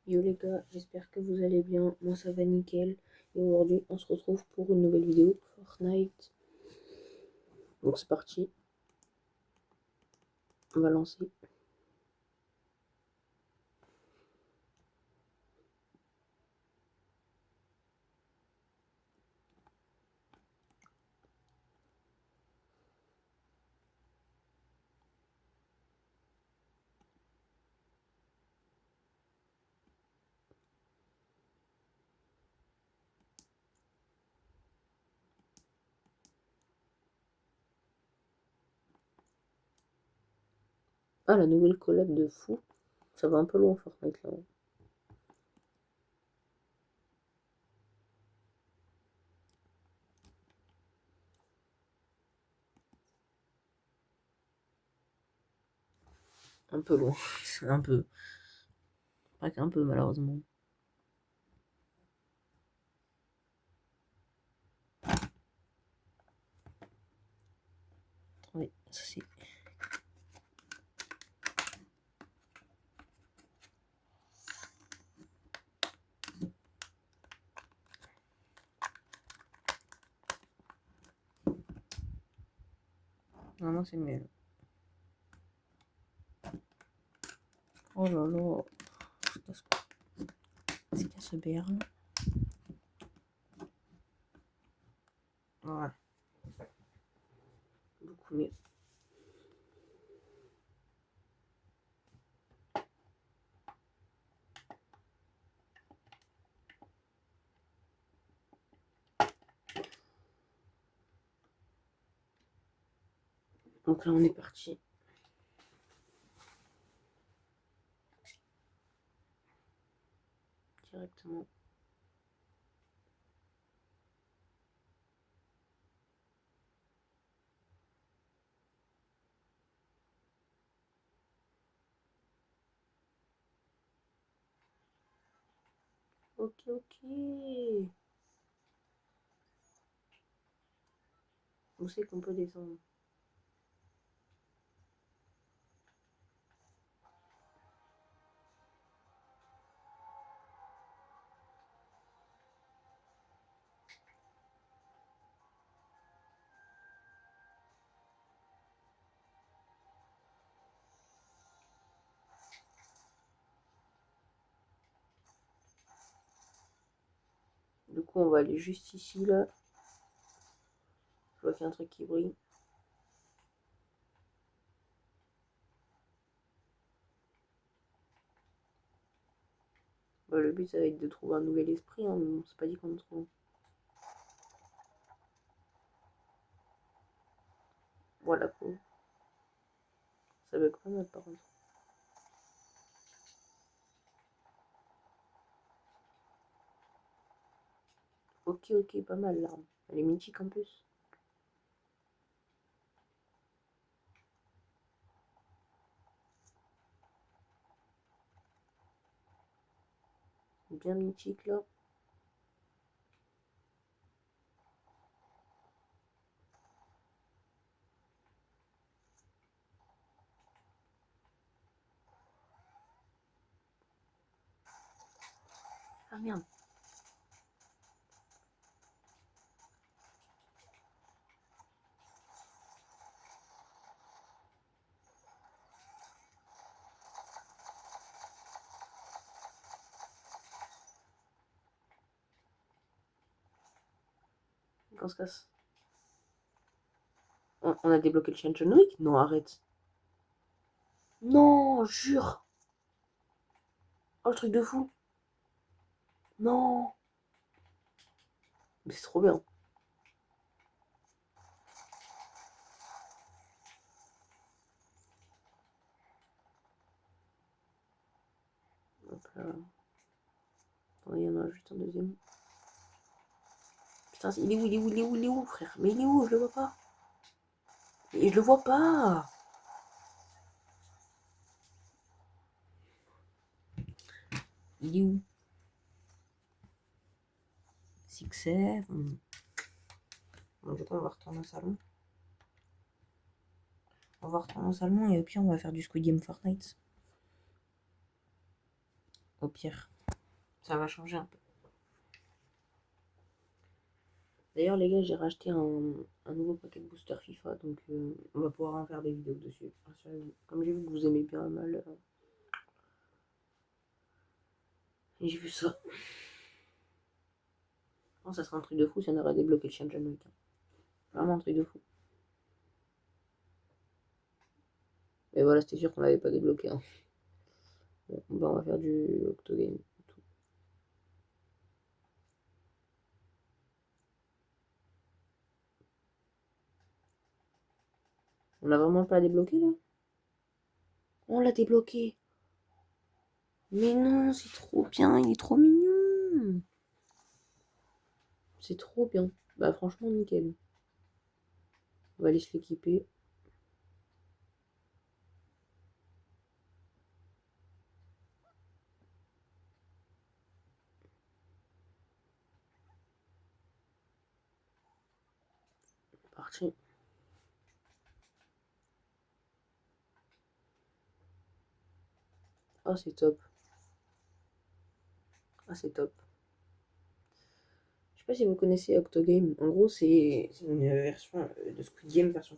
Yo les gars, j'espère que vous allez bien, moi ça va nickel. Et aujourd'hui on se retrouve pour une nouvelle vidéo Fortnite. Donc c'est parti, on va lancer. Ah, la nouvelle collab de fou, ça va un peu loin Fortnite là. Un peu loin, c'est un peu, pas qu'un peu malheureusement. Oui, ça c'est... Vraiment c'est mieux. Oh là là, c'est qu'à ce BR là. Ouais, beaucoup mieux. Donc là on est parti. Directement. Ok, ok. Où c'est qu'on peut descendre? Du coup on va aller juste ici là. Je vois qu'il y a un truc qui brille. Bah, le but ça va être de trouver un nouvel esprit, hein, mais c'est pas dit qu'on le trouve. Voilà quoi. Ça bug pas mal par contre. Ok, ok, pas mal l'arme. Elle est mythique en plus. Bien mythique là. Ah merde. On se casse. On a débloqué le chien de John Wick? Non, arrête. Non, jure. Oh, le truc de fou. Non. Mais c'est trop bien. Hop là. Attends, il y en a juste un deuxième. Putain, il est où, il est où, il est où, il est où, frère? Mais il est où? Je le vois pas. Et je le vois pas. Il est où? Sixer. Donc, on va retourner au salon. On va retourner au salon et au pire, on va faire du Squid Game Fortnite. Au pire, ça va changer un peu. D'ailleurs, les gars, j'ai racheté un nouveau paquet de booster FIFA, donc on va pouvoir en faire des vidéos dessus. Rassurez-vous. Comme j'ai vu que vous aimez bien mal, et j'ai vu ça. Non, ça serait un truc de fou si on aurait débloqué le chien de John Wick. Vraiment un truc de fou. Mais voilà, c'était sûr qu'on l'avait pas débloqué. Hein. Bon, bah, on va faire du Octogame. On l'a vraiment pas débloqué là? On l'a débloqué. Mais non, c'est trop bien, il est trop mignon. C'est trop bien. Bah franchement, nickel. On va aller se l'équiper. Parti. Ah, c'est top. Ah, c'est top. Je sais pas si vous connaissez Octogame. En gros, c'est une version de Squid Game version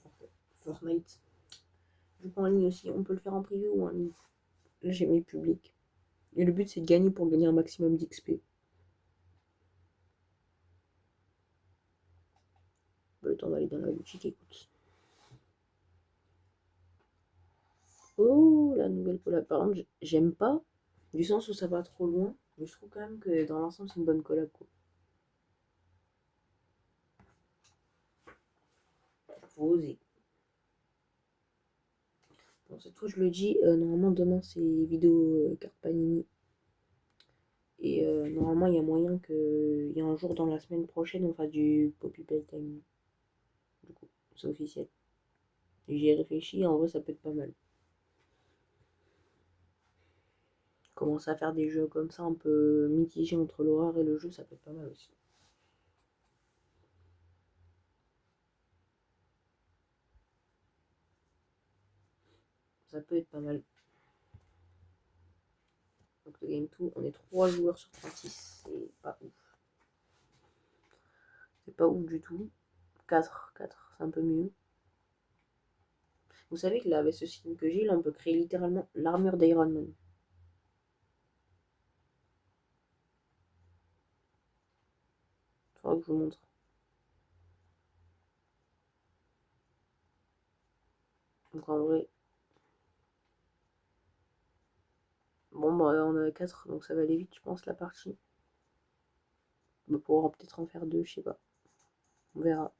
Fortnite. Je joue en ligne aussi. On peut le faire en privé ou en ligne. Là, j'ai mis public. Et le but, c'est de gagner pour gagner un maximum d'XP. Le temps d'aller dans la boutique, écoute. Oh, la nouvelle collab. Par contre, j'aime pas, du sens où ça va trop loin. Mais je trouve quand même que dans l'ensemble, c'est une bonne collab, quoi. Faut oser. Bon, cette fois, je le dis, normalement, demain, c'est vidéo carte Panini. Et normalement, il y a moyen qu'il y ait un jour dans la semaine prochaine, on fasse du Poppy Playtime. Du coup, c'est officiel. J'y ai réfléchi, en vrai, ça peut être pas mal. Commencer à faire des jeux comme ça, un peu mitigés entre l'horreur et le jeu, ça peut être pas mal aussi. Ça peut être pas mal. Donc, le Game 2, on est 3 joueurs sur 36. C'est pas ouf. C'est pas ouf du tout. 4, c'est un peu mieux. Vous savez que là, avec ce skin que j'ai, là, on peut créer littéralement l'armure d'Iron Man. Faudra que je vous montre. Donc en vrai, bon, bah, on a 4, donc ça va aller vite, je pense, la partie. On va pouvoir peut-être en faire 2, je sais pas. On verra.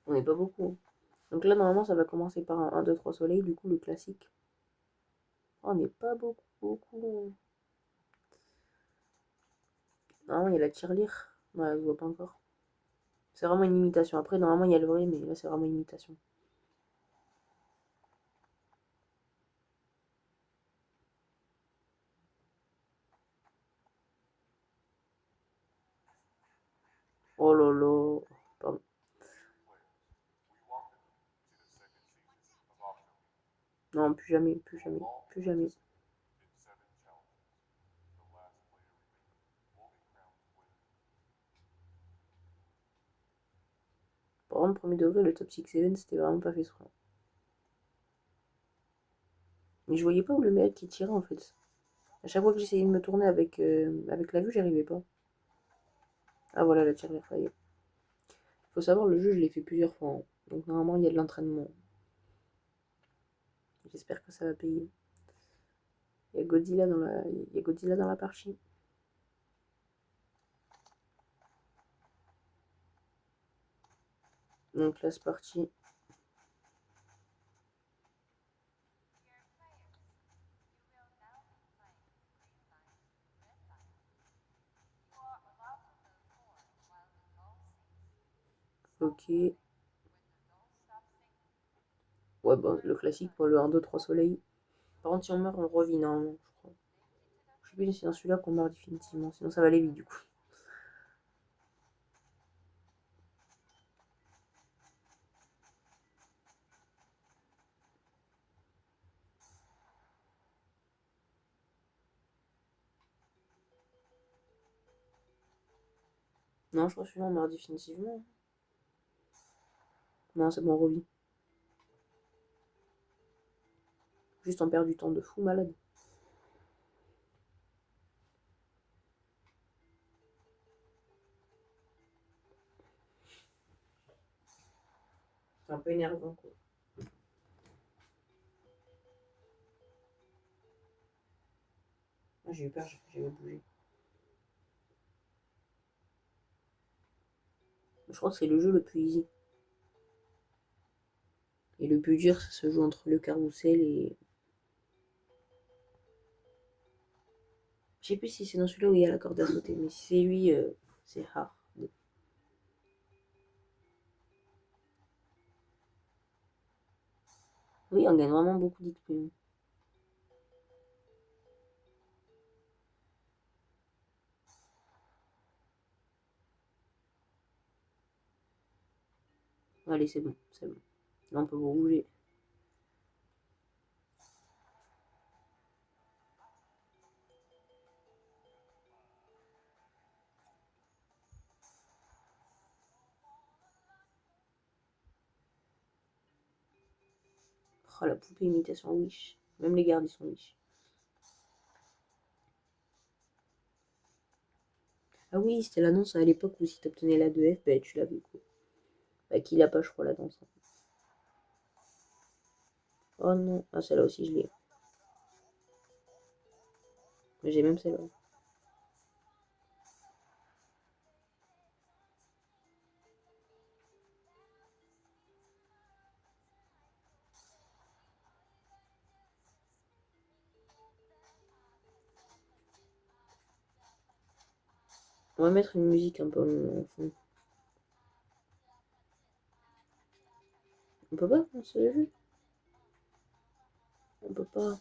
On n'est pas beaucoup. Hein. Donc là, normalement, ça va commencer par un 1, 2, 3 soleil, du coup, le classique. Oh, on n'est pas beaucoup. Normalement, il y a la tirelire. Ouais, je vois pas encore. C'est vraiment une imitation. Après, normalement, il y a le vrai, mais là, c'est vraiment une imitation. Oh là là. Pardon. Non, plus jamais, plus jamais, plus jamais. Par contre, premier degré, le top 6-7, c'était vraiment pas fait exprès. Mais je voyais pas où le mec qui tirait en fait. À chaque fois que j'essayais de me tourner avec la vue, j'y arrivais pas. Ah voilà, la tirelire, ça y est. Faut savoir, le jeu, je l'ai fait plusieurs fois. Hein. Donc normalement, il y a de l'entraînement. J'espère que ça va payer. Il y a Godzilla dans la partie. Donc là, c'est parti. Ok. Ouais, bon, le classique pour le 1, 2, 3 soleil. Par contre, si on meurt, on revit normalement, je crois. Je sais plus si c'est dans celui-là qu'on meurt définitivement, sinon ça va aller vite du coup. Non, je crois que celui-là on meurt définitivement. Non, c'est bon, on revit. Juste on perd du temps de fou malade. C'est un peu énervant quoi. Ah, j'ai eu peur, j'avais bougé. Je crois que c'est le jeu le plus easy. Et le plus dur, ça se joue entre le carrousel et. Je sais plus si c'est dans celui-là où il y a la corde à sauter, mais si c'est lui, c'est hard. Oui, on gagne vraiment beaucoup d'XP. Allez, c'est bon, c'est bon. Là, on peut vous bouger. Oh, la poupée imitation Wish. Même les gardes, ils sont Wish. Ah oui, c'était l'annonce à l'époque où si t'obtenais la 2F, bah, tu l'avais quoi. Bah, qui l'a pas, je crois, la danse. Oh non, ah celle-là aussi, je l'ai. Mais j'ai même celle-là. On va mettre une musique un peu en fond. On peut pas, c'est le jeu. On peut pas.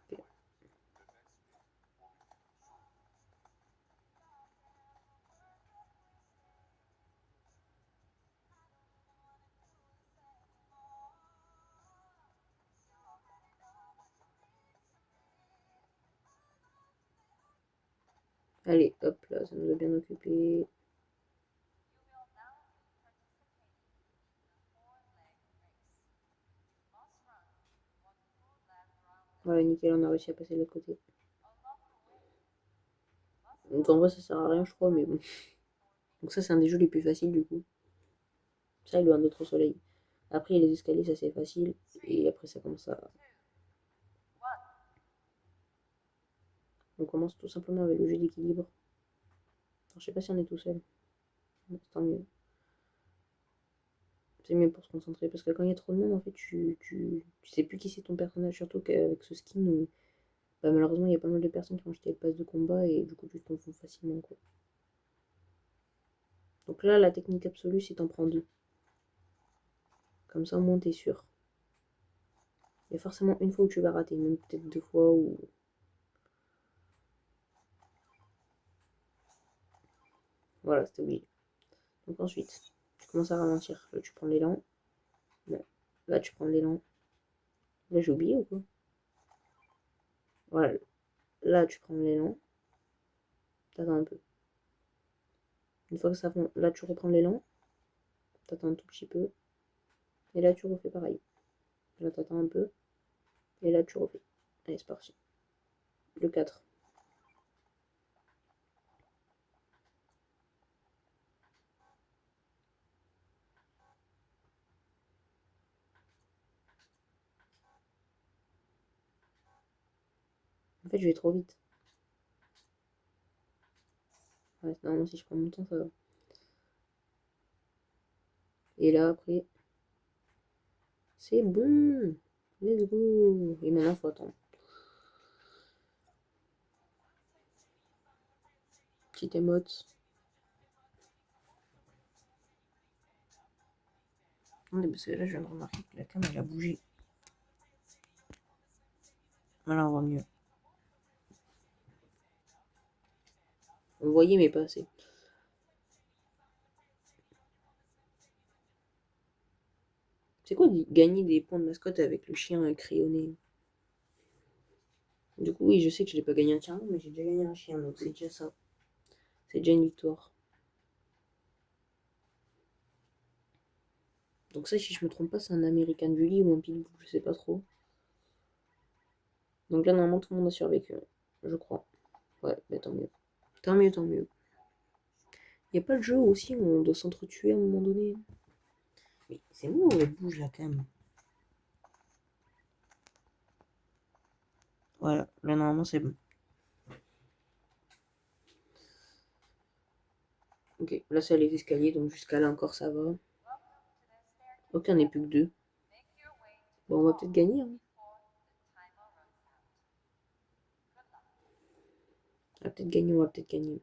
Ok. Allez, hop là, ça nous a bien occupé. Voilà, nickel, on a réussi à passer de l'autre côté. Donc en vrai, ça sert à rien, je crois, mais bon. Donc ça, c'est un des jeux les plus faciles du coup. Ça, il doit un autre soleil. Après, les escaliers, ça c'est facile. Et après, ça commence à. On commence tout simplement avec le jeu d'équilibre. Je sais pas si on est tout seul. C'est tant mieux. C'est mieux pour se concentrer. Parce que quand il y a trop de monde, en fait, tu sais plus qui c'est ton personnage. Surtout qu'avec ce skin, bah, malheureusement, il y a pas mal de personnes qui ont acheté le pass de combat et du coup, tu te confonds facilement, quoi. Donc là, la technique absolue, c'est t'en prends deux. Comme ça, au moins, t'es sûr. Il y a forcément une fois où tu vas rater, même peut-être deux fois ou. Voilà, c'était obligé. Donc ensuite, tu commences à ralentir. Là, tu prends l'élan. Bon. Là, tu prends l'élan. Là, j'ai oublié ou quoi? Voilà. Là, tu prends l'élan. T'attends un peu. Une fois que ça fond, là, tu reprends l'élan. T'attends un tout petit peu. Et là, tu refais pareil. Là, t'attends un peu. Et là, tu refais. Allez, c'est parti. Le 4. En fait, je vais trop vite. Ouais, normalement, si je prends mon temps, ça va. Et là, après, C'est bon. Let's go. Et maintenant, faut attendre. Petite émote. Attendez, parce que là, je viens de remarquer que la cam, elle a bougé. Voilà, on voit mieux. On voyait, mais pas assez. C'est quoi gagner des points de mascotte avec le chien crayonné? Du coup, oui, je sais que je l'ai pas gagné entièrement, mais j'ai déjà gagné un chien, donc c'est déjà ça. C'est déjà une victoire. Donc ça, si je me trompe pas, c'est un American Bully ou un Pitbull, je sais pas trop. Donc là, normalement, tout le monde a survécu, je crois. Ouais, bah tant mieux. Tant mieux, tant mieux. Y a pas le jeu aussi où on doit s'entretuer à un moment donné? Mais c'est moi où elle bouge là, quand même. Voilà, là, normalement, c'est bon. Ok, là, c'est les escaliers, donc jusqu'à là encore, ça va. Ok, on n'est plus que deux. Bon, on va peut-être gagner, hein. On va peut-être gagner, on va peut-être gagner.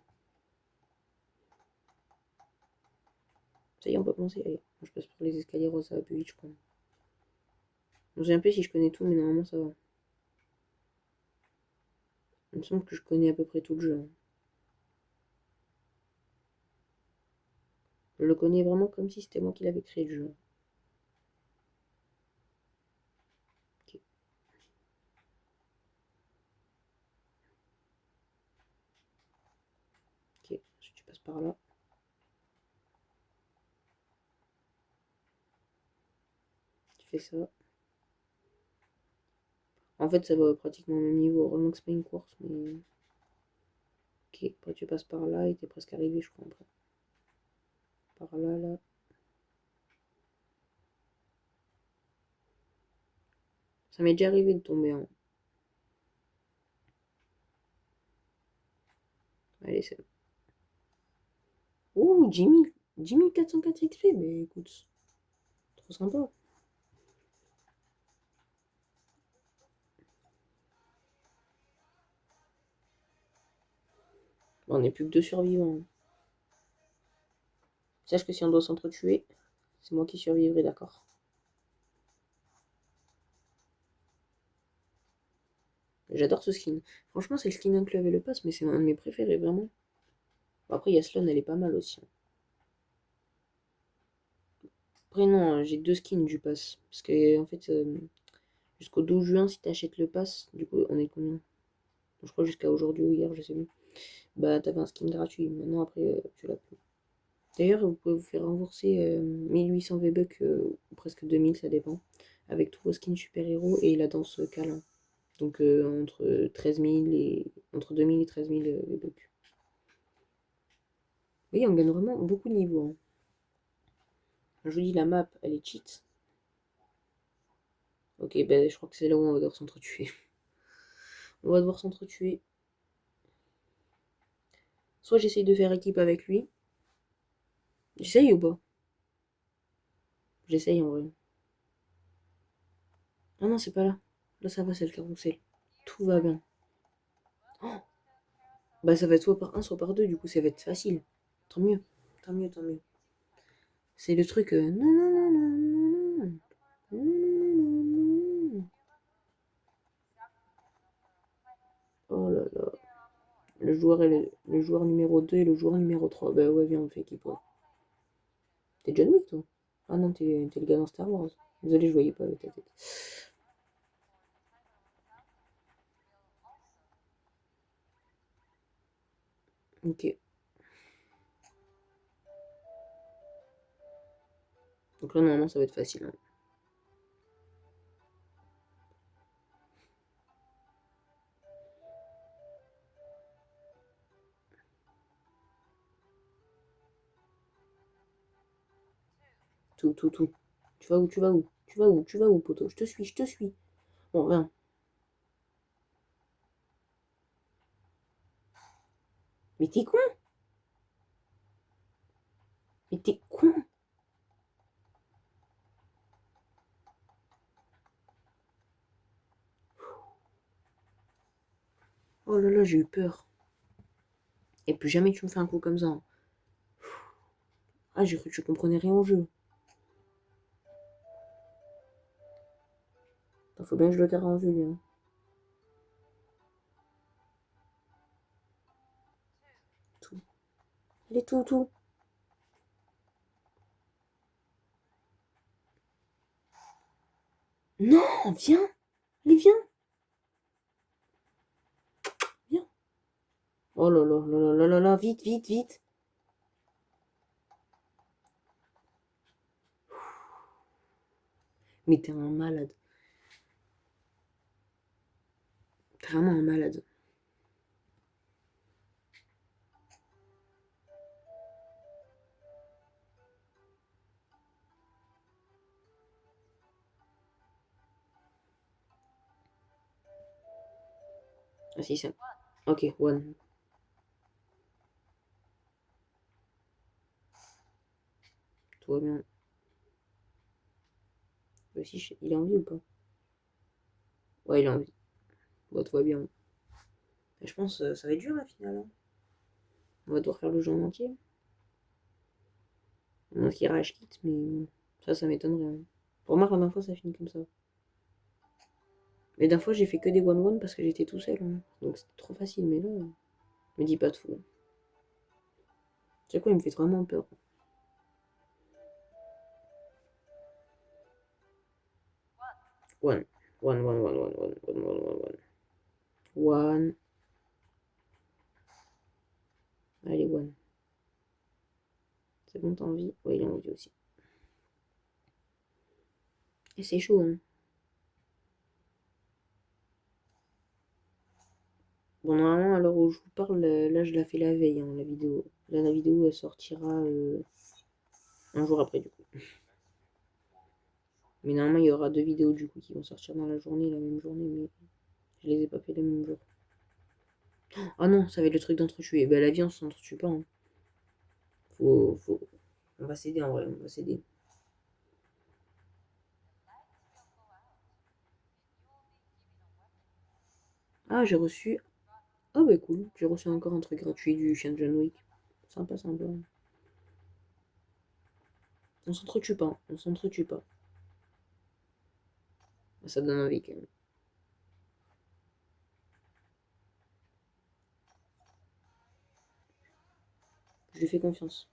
Ça y est, on peut commencer. Allez, je passe par les escaliers roses, ça va plus vite, je crois. Je me souviens plus si je connais tout, mais normalement, ça va. Il me semble que je connais à peu près tout le jeu, hein. Je le connais vraiment comme si c'était moi qui l'avais créé le jeu. Ok, ok, ensuite tu passes par là. Tu fais ça. En fait, ça va pratiquement au même niveau. Vraiment que c'est pas une course, mais. Ok, après tu passes par là et t'es presque arrivé, je crois, après. Par là, là. Ça m'est déjà arrivé de tomber, hein. Allez, c'est bon. Ouh, Jimmy 404 XP, mais écoute, trop sympa. Bon, on n'est plus que deux survivants, hein. Sache que si on doit s'entretuer, c'est moi qui survivrai, d'accord? J'adore ce skin. Franchement, c'est le skin inclus avec le pass, mais c'est un de mes préférés, vraiment. Bon, après, Yaslon, elle est pas mal aussi, hein. Après, non, j'ai deux skins du pass. Parce que, en fait, jusqu'au 12 juin, si t'achètes le pass, du coup, on est combien? Je crois jusqu'à aujourd'hui ou hier, je sais plus. Bah, t'avais un skin gratuit. Maintenant, après, tu l'as plus. D'ailleurs, vous pouvez vous faire rembourser 1800 V-Bucks ou presque 2000, ça dépend. Avec tous vos skins super-héros et la danse câlin. Donc, entre 13 000 et... entre 2000 et 13 000 V-Bucks. Oui, on gagne vraiment beaucoup de niveaux, hein. Je vous dis, la map, elle est cheat. Ok, ben je crois que c'est là où on va devoir s'entretuer. On va devoir s'entretuer. Soit j'essaye de faire équipe avec lui. J'essaye ou pas? J'essaye en vrai. Ah non, c'est pas là. Là, ça va, c'est le carrousel. Tout va bien. Oh, bah, ça va être soit par un, soit par deux. Du coup, ça va être facile. Tant mieux. Tant mieux, tant mieux. C'est le truc. Non, non, non, non, non, non. Non, non, non, non, non. Oh là là. Le joueur numéro 2 et le joueur numéro 3. Bah ouais, viens, on fait équipe, ouais. T'es John Wick, toi? Ah non, t'es le gars dans Star Wars. Désolé, je voyais pas avec ta tête. Ok. Donc là, normalement, ça va être facile, hein. Tout, tout, tout. Tu vas où, tu vas où? Tu vas où, tu vas où, poteau? Je te suis, je te suis. Bon, viens. Mais t'es con? Mais t'es con? Oh là là, j'ai eu peur. Et plus jamais tu me fais un coup comme ça. Ah, j'ai cru que tu comprenais rien au jeu. Faut bien que je le garde en vue, lui. Hein. Tout. Allez, tout. Non, viens. Allez, viens. Viens. Oh là là là là là là, vite. Mais t'es un malade. T'es vraiment un malade. Ah si, ça. Ok, one. Tout va bien. Bah si, il a envie ou pas? Ouais, il a envie. Bah, tout va bien. Et je pense que ça va être dur, la finale. Hein. On va devoir faire le jeu en entier. On a qui rage quitte, mais ça m'étonnerait. Hein. Remarque, la dernière fois, ça finit comme ça. Mais d'un fois, j'ai fait que des one-one parce que j'étais tout seul. Hein. Donc c'était trop facile, mais là, me dis pas tout. C'est quoi, il me fait vraiment peur. One. One. One. Allez, one. C'est bon, t'as envie? Ouais, il a envie aussi. Et c'est chaud, hein. Bon, normalement, à l'heure où je vous parle, là, je la fais la veille, hein, la vidéo. Là, la vidéo, elle sortira un jour après, du coup. Mais normalement, il y aura deux vidéos, du coup, qui vont sortir dans la journée, la même journée, mais je les ai pas fait le même jour. Ah non, ça va être le truc d'entretuer. Ben, la vie, on s'entretue pas, hein. Faut... On va s'aider, en vrai, on va s'aider. Ah, j'ai reçu... Ah, bah, cool. J'ai reçu encore un truc gratuit du chien de John Wick. Sympa. On s'entretue pas, on s'entretue pas. Ça donne envie, quand même. Je lui fais confiance.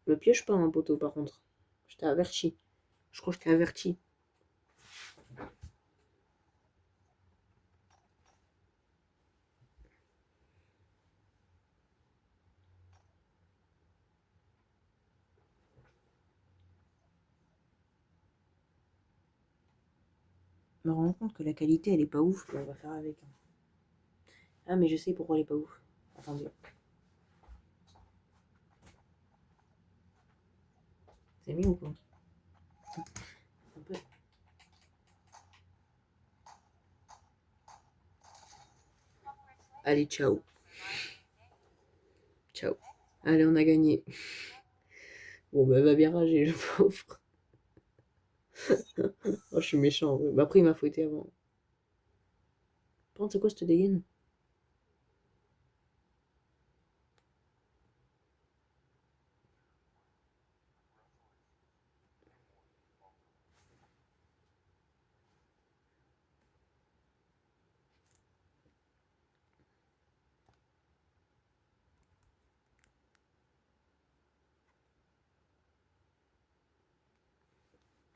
Me piège pas, un poteau, par contre. Je t'ai averti. Je crois que je t'ai averti. Je me rends compte que la qualité, elle est pas ouf, mais on va faire avec. Hein. Ah, mais je sais pourquoi elle est pas ouf. Attendez. C'est mieux ou pas? Un peu. Allez, ciao. Ciao. Allez, on a gagné. Bon, bah, va bien rager, le pauvre. Oh, je suis méchant. Ouais. Bah, après, il m'a fouetté avant. Par contre, c'est quoi cette dégaine?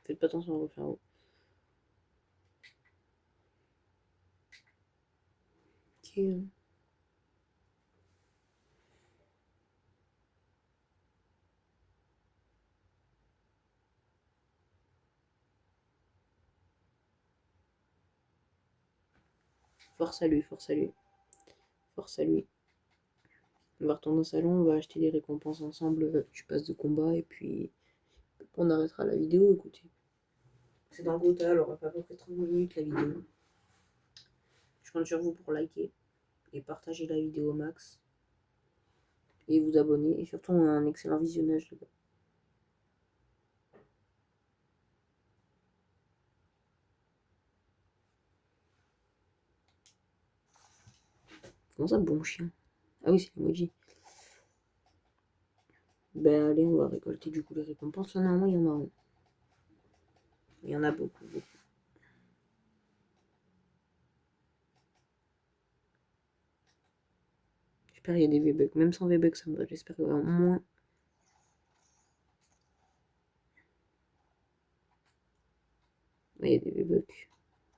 Faites pas attention à refaire. Ok. Force à lui, force à lui. Force à lui. On va retourner au salon, on va acheter des récompenses ensemble du pass de combat et puis on arrêtera la vidéo. Écoutez, c'est dans le Gotha, elle aura pas à peu près 30 minutes la vidéo. Je compte sur vous pour liker et partager la vidéo au max et vous abonner et surtout un excellent visionnage les gars. Comment ça, bon chien? Ah oui, c'est l'emoji. Ben allez, on va récolter du coup les récompenses. Là, normalement, il y en a un. Il y en a beaucoup, beaucoup. J'espère qu'il y a des V-Bucks. Même sans V-Bucks, ça me va. J'espère qu'il y a au moins. Ouais, il y a des V-Bucks.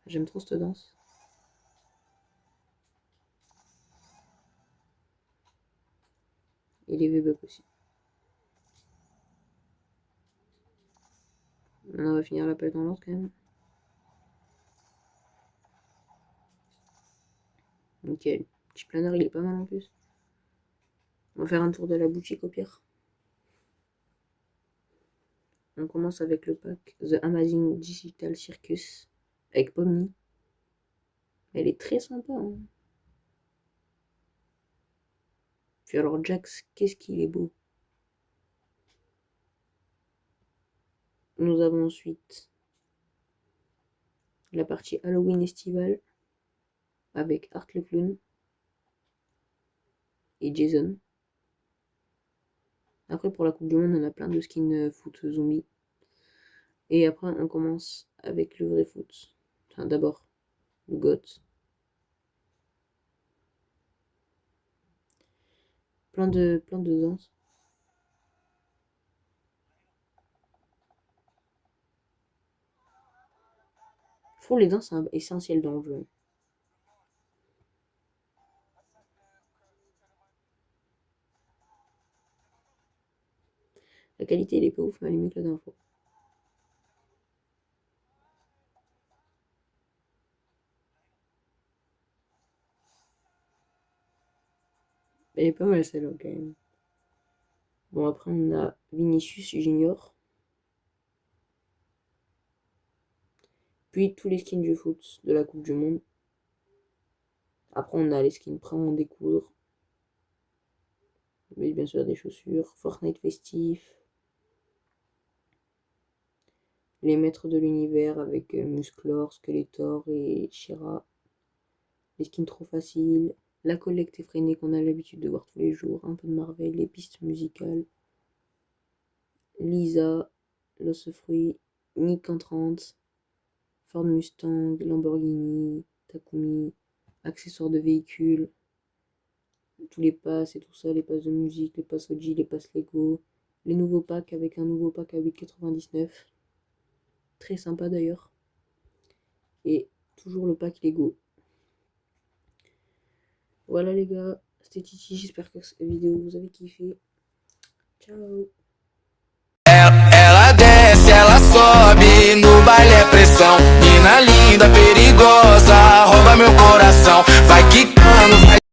J'aime trop cette danse. Et les V-Bucks aussi. On va finir l'appel dans l'ordre quand même. Nickel. Petit planeur, il est pas mal en plus. On va faire un tour de la boutique au pire. On commence avec le pack The Amazing Digital Circus avec Pomni. Elle est très sympa. Hein. Puis alors Jax, qu'est-ce qu'il est beau. Nous avons ensuite la partie Halloween estivale avec Art le Clown et Jason. Après pour la Coupe du Monde, on a plein de skins foot zombie. Et après on commence avec le vrai foot. Enfin d'abord le GOAT. Plein de danses. Faut les danses, c'est essentiel dans le jeu. La qualité elle est pas ouf, mais elle est mieux que la dernière fois. Elle est pas mal celle-là quand même. Bon après on a Vinicius Junior. Puis tous les skins du foot de la Coupe du Monde. Après on a les skins prêts à en découdre. Mais bien sûr des chaussures. Fortnite festif. Les maîtres de l'univers avec Musclor, Skeletor et Shira. Les skins trop faciles. La collecte effrénée qu'on a l'habitude de voir tous les jours. Un peu de Marvel, les pistes musicales. Lisa, L'Os Fruit, Nick en 30, Ford Mustang, Lamborghini, Takumi, accessoires de véhicules, tous les passes et tout ça, les passes de musique, les passes OG, les passes Lego, les nouveaux packs avec un nouveau pack à 8,99. Très sympa d'ailleurs. Et toujours le pack Lego. Voilà les gars, c'était Titi, j'espère que cette vidéo vous avez kiffé. Ciao. Ela desce, ela sobe, no baile é pressão. Mina linda, perigosa, rouba meu coração. Vai quicando, vai.